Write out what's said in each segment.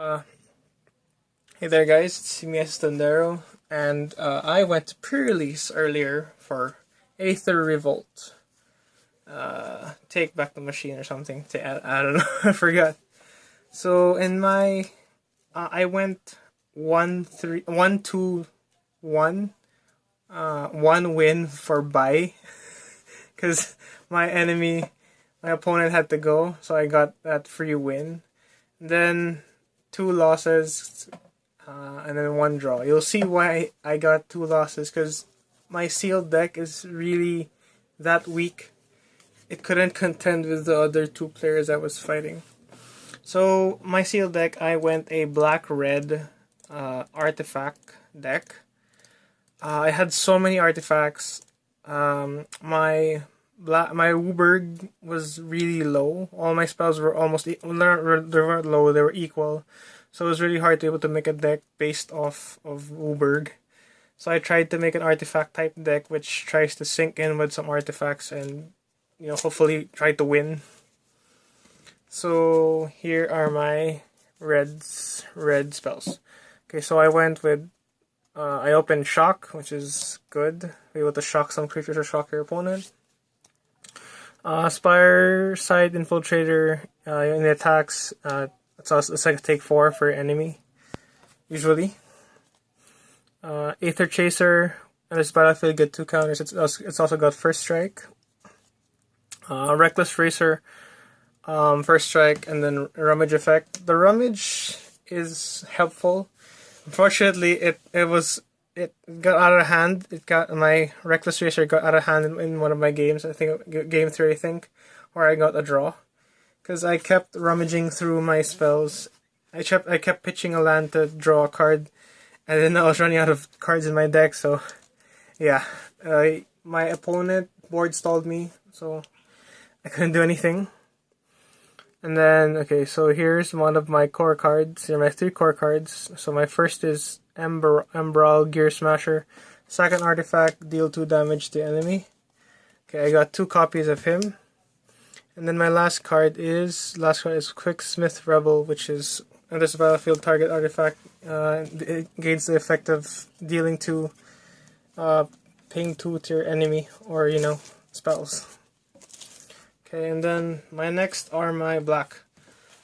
Uh, hey there, guys. It's me, Estandero, and I went to pre-release earlier for Aether Revolt. Take back the machine or something. I don't know. I forgot. So in my, I went 1-3, 1-2-1. One win for buy, because my opponent had to go, so I got that free win. Then two losses, and then one draw. You'll see why I got two losses, because my sealed deck is really that weak. It couldn't contend with the other two players I was fighting. So my sealed deck, I went a black-red artifact deck. I had so many artifacts. My Wooburg was really low. All my spells were almost they weren't low, they were equal. So it was really hard to be able to make a deck based off of Wooburg. So I tried to make an artifact type deck which tries to sync in with some artifacts and hopefully try to win. So here are my red spells. Okay, so I went with I opened Shock, which is good. Be able to shock some creatures or shock your opponent. Spire Side Infiltrator in the attacks. It's like take 4 for your enemy, usually. Aether Chaser, and this battlefield get 2 counters. It's also got First Strike. Reckless Racer, First Strike, and then Rummage Effect. The Rummage is helpful. Unfortunately, it got out of hand. My Reckless Racer got out of hand in one of my games. I think game 3, where I got a draw, because I kept rummaging through my spells. I kept pitching a land to draw a card, and then I was running out of cards in my deck. So, yeah, my opponent board stalled me, so I couldn't do anything. And then, okay, so here's one of my core cards. Here are my 3 core cards. So my first is Embral Gear Smasher. Second artifact, deal 2 damage to enemy. Okay, I got 2 copies of him. And then my last card is Quick Smith Rebel, which is on this battlefield target artifact. It gains the effect of dealing 2 ping 2 to your enemy, or spells. Okay, and then my next are my black.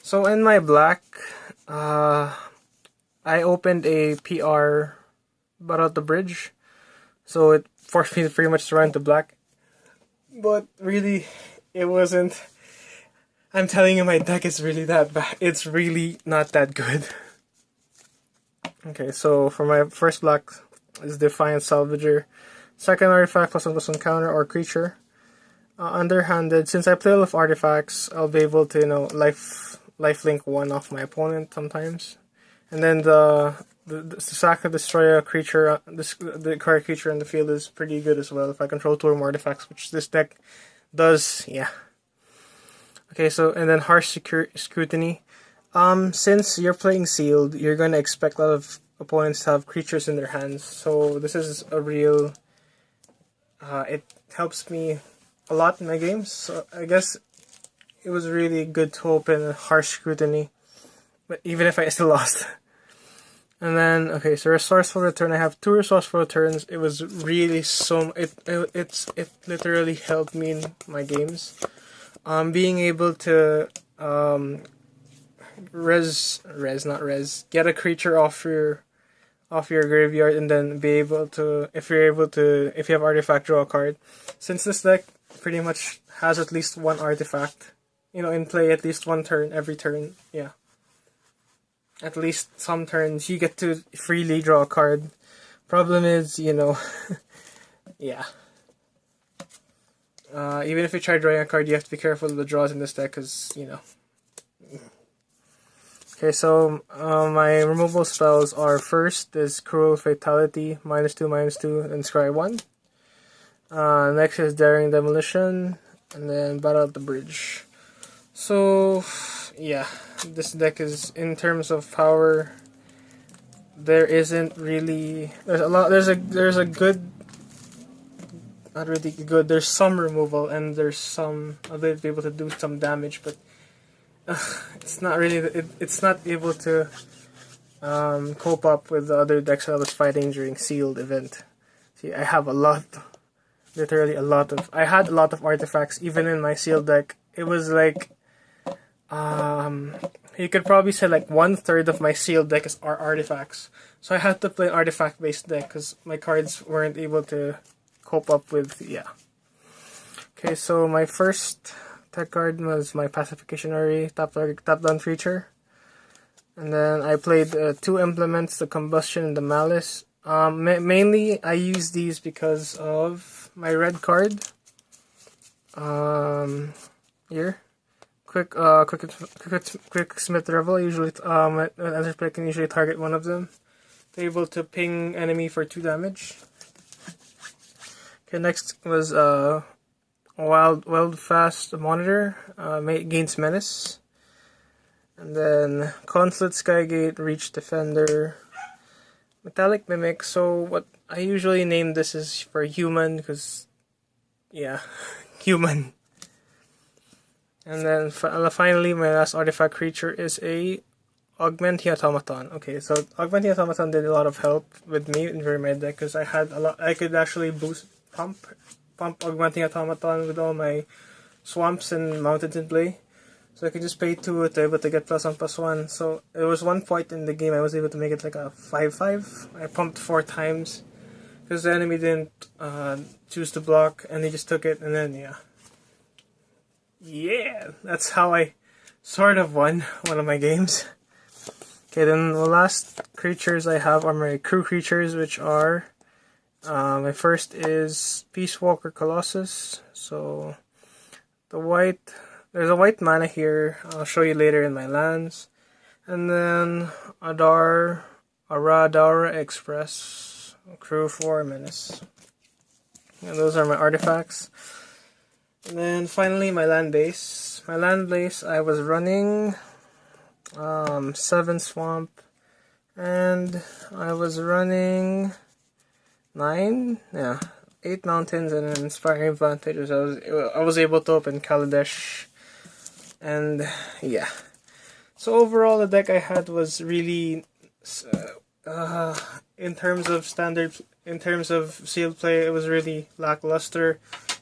So in my black, I opened a PR Battle at the Bridge. So it forced me to pretty much to run to black. But really, it wasn't. I'm telling you, my deck is really that bad. It's really not that good. Okay, so for my first black is Defiant Salvager. Second artifact, +1/+1 counter or creature. Underhanded, since I play a lot of artifacts, I'll be able to lifelink one off my opponent sometimes, and then the sack or destroy a creature, the correct creature in the field is pretty good as well if I control 2 or more artifacts, which this deck does. Yeah. Okay, so and then Harsh Scrutiny. Since you're playing sealed, you're gonna expect a lot of opponents to have creatures in their hands, so this is a real. It helps me a lot in my games, so I guess it was really good to open a Harsh Scrutiny, but even if I still lost. And then, okay, so Resourceful Return, I have 2 Resourceful Returns. It was really it literally helped me in my games. Being able to get a creature off your graveyard, and then be able to, if you have artifact, draw a card. Since this deck pretty much has at least 1 artifact, in play at least 1 turn every turn. Yeah, at least some turns you get to freely draw a card. Problem is, yeah. Even if you try drawing a card, you have to be careful of the draws in this deck, because Okay, so my removal spells are, first is Cruel Fatality, -2/-2, and scry 1. Next is Daring Demolition, and then Battle at the Bridge. So, yeah, this deck is, in terms of power, there isn't really, there's a good, not really good, there's some removal, and there's some ability to be able to do some damage, but it's not really it's not able to cope up with the other decks that I was fighting during sealed event. See, I have a lot, literally a lot of. I had a lot of artifacts even in my sealed deck. It was like, you could probably say like 1/3 of my sealed deck are artifacts. So I had to play an artifact based deck because my cards weren't able to cope up with, yeah. Okay, so my first tech card was my Pacificationary top down creature. And then I played 2 implements, the Combustion and the Malice. Mainly I use these because of my red card. Here. Quick Smith Revel. Usually, another play can usually target one of them. They're able to ping enemy for 2 damage. Okay, next was Wild Fast Monitor. Gains Menace. And then Consulate Skygate, Reach Defender, Metallic Mimic. So what I usually name this is for human because, yeah, human. And then finally my last artifact creature is a Augmenting Automaton. Okay, so Augmenting Automaton did a lot of help with me in my deck because I had a lot. I could actually pump Augmenting Automaton with all my swamps and mountains in play. So I could just pay 2 to be able to get +1/+1. So there was one point in the game I was able to make it like a 5/5. I pumped 4 times because the enemy didn't choose to block and he just took it, and then yeah, that's how I sort of won one of my games. Okay, then the last creatures I have are my crew creatures, which are my first is Peace Walker Colossus. So there's a white mana here. I'll show you later in my lands. And then Aradara Express, crew 4 Menace. And those are my artifacts. And then finally my land base. My land base I was running 7 swamp, and I was running 8 mountains and an Inspiring Vantage. I was able to open Kaladesh. And yeah, so overall the deck I had was really in terms of sealed play, it was really lackluster.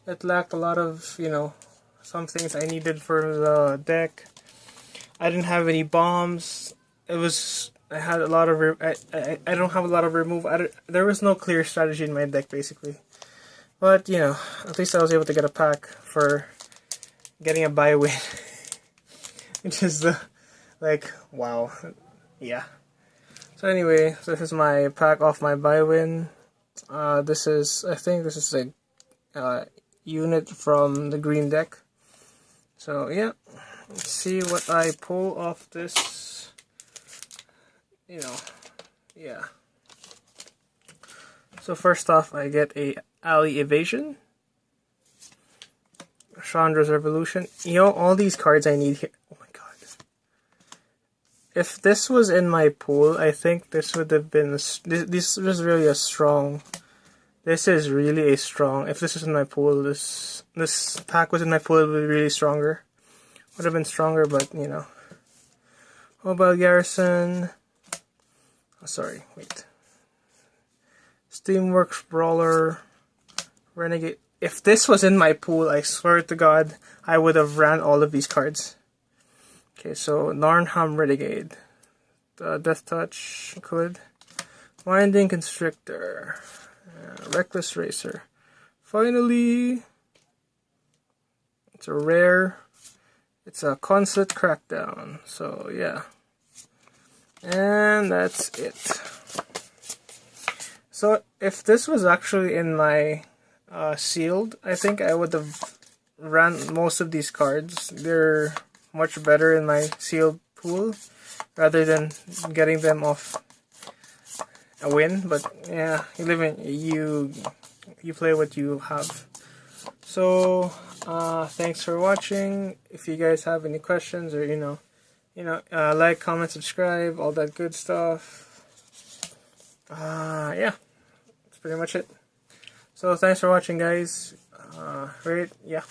It lacked a lot of, some things I needed for the deck. I didn't have any bombs. I had a lot of I don't have a lot of remove. There was no clear strategy in my deck basically, but at least I was able to get a pack for getting a bye win. Which is wow, yeah. So anyway, this is my pack off my bye win. I think this is a unit from the green deck. So yeah, let's see what I pull off this. Yeah. So first off, I get a Alley Evasion, Chandra's Revolution. All these cards I need here. If this was in my pool, I think this would have been... This was really a strong... This is really a strong... If this was in my pool, this pack was in my pool, it would be really stronger. Would have been stronger, but, Mobile Garrison... Oh, sorry, wait. Steamworks Brawler... Renegade... If this was in my pool, I swear to God, I would have ran all of these cards. Okay, so Narnham Renegade, Death Touch could, Winding Constrictor, Reckless Racer. Finally, it's a rare. It's a Consulate Crackdown. So yeah, and that's it. So if this was actually in my sealed, I think I would have ran most of these cards. They're much better in my sealed pool rather than getting them off a win. But yeah, you play what you have. So thanks for watching. If you guys have any questions or like, comment, subscribe, all that good stuff. Yeah, that's pretty much it. So thanks for watching, guys. Yeah.